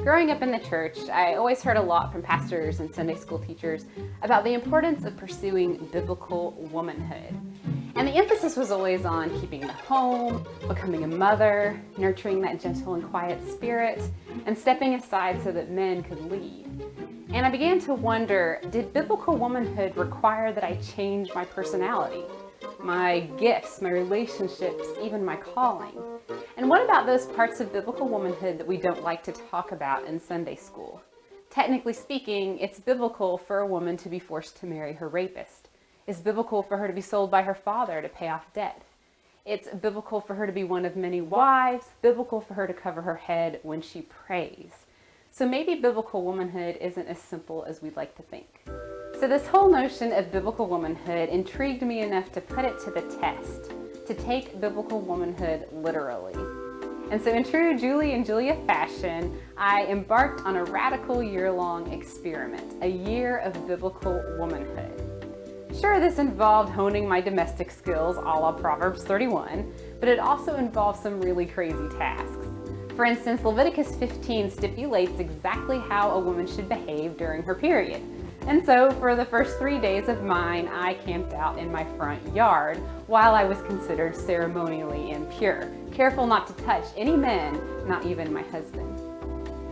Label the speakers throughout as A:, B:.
A: Growing up in the church, I always heard a lot from pastors and Sunday school teachers about the importance of pursuing biblical womanhood. And the emphasis was always on keeping the home, becoming a mother, nurturing that gentle and quiet spirit, and stepping aside so that men could lead. And I began to wonder, did biblical womanhood require that I change my personality, my gifts, my relationships, even my calling? And what about those parts of biblical womanhood that we don't like to talk about in Sunday school? Technically speaking, it's biblical for a woman to be forced to marry her rapist. It's biblical for her to be sold by her father to pay off debt. It's biblical for her to be one of many wives, biblical for her to cover her head when she prays. So maybe biblical womanhood isn't as simple as we'd like to think. So this whole notion of biblical womanhood intrigued me enough to put it to the test, to take biblical womanhood literally. And so in true Julie and Julia fashion, I embarked on a radical year-long experiment, a year of biblical womanhood. Sure, this involved honing my domestic skills a la Proverbs 31, but it also involved some really crazy tasks. For instance, Leviticus 15 stipulates exactly how a woman should behave during her period. And so for the first 3 days of mine, I camped out in my front yard while I was considered ceremonially impure, careful not to touch any men, not even my husband.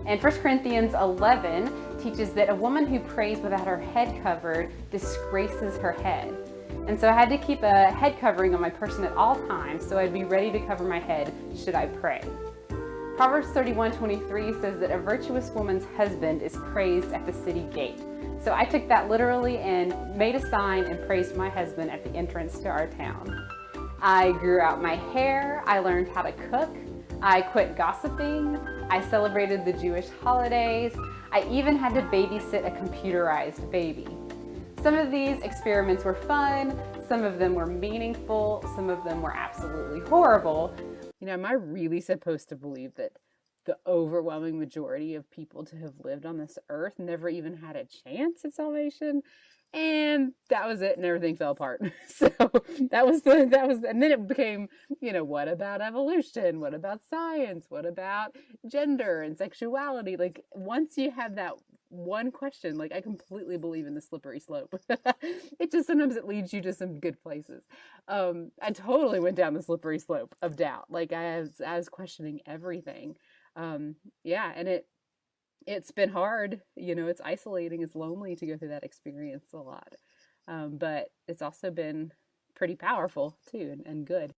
A: And 1 Corinthians 11 teaches that a woman who prays without her head covered disgraces her head. And so I had to keep a head covering on my person at all times so I'd be ready to cover my head should I pray. Proverbs 31:23 says that a virtuous woman's husband is praised at the city gate. So I took that literally and made a sign and praised my husband at the entrance to our town. I grew out my hair, I learned how to cook, I quit gossiping, I celebrated the Jewish holidays, I even had to babysit a computerized baby. Some of these experiments were fun, some of them were meaningful, some of them were absolutely horrible. Am I really supposed to believe that the overwhelming majority of people to have lived on this earth never even had a chance at salvation? And that was it, and everything fell apart. So and then it became, what about evolution? What about science? What about gender and sexuality? Like, once you have that one question, like, I completely believe in the slippery slope. Sometimes it leads you to some good places. I totally went down the slippery slope of doubt. Like, I was questioning everything. Yeah, and it's been hard, it's isolating, it's lonely to go through that experience a lot. But it's also been pretty powerful too, and good.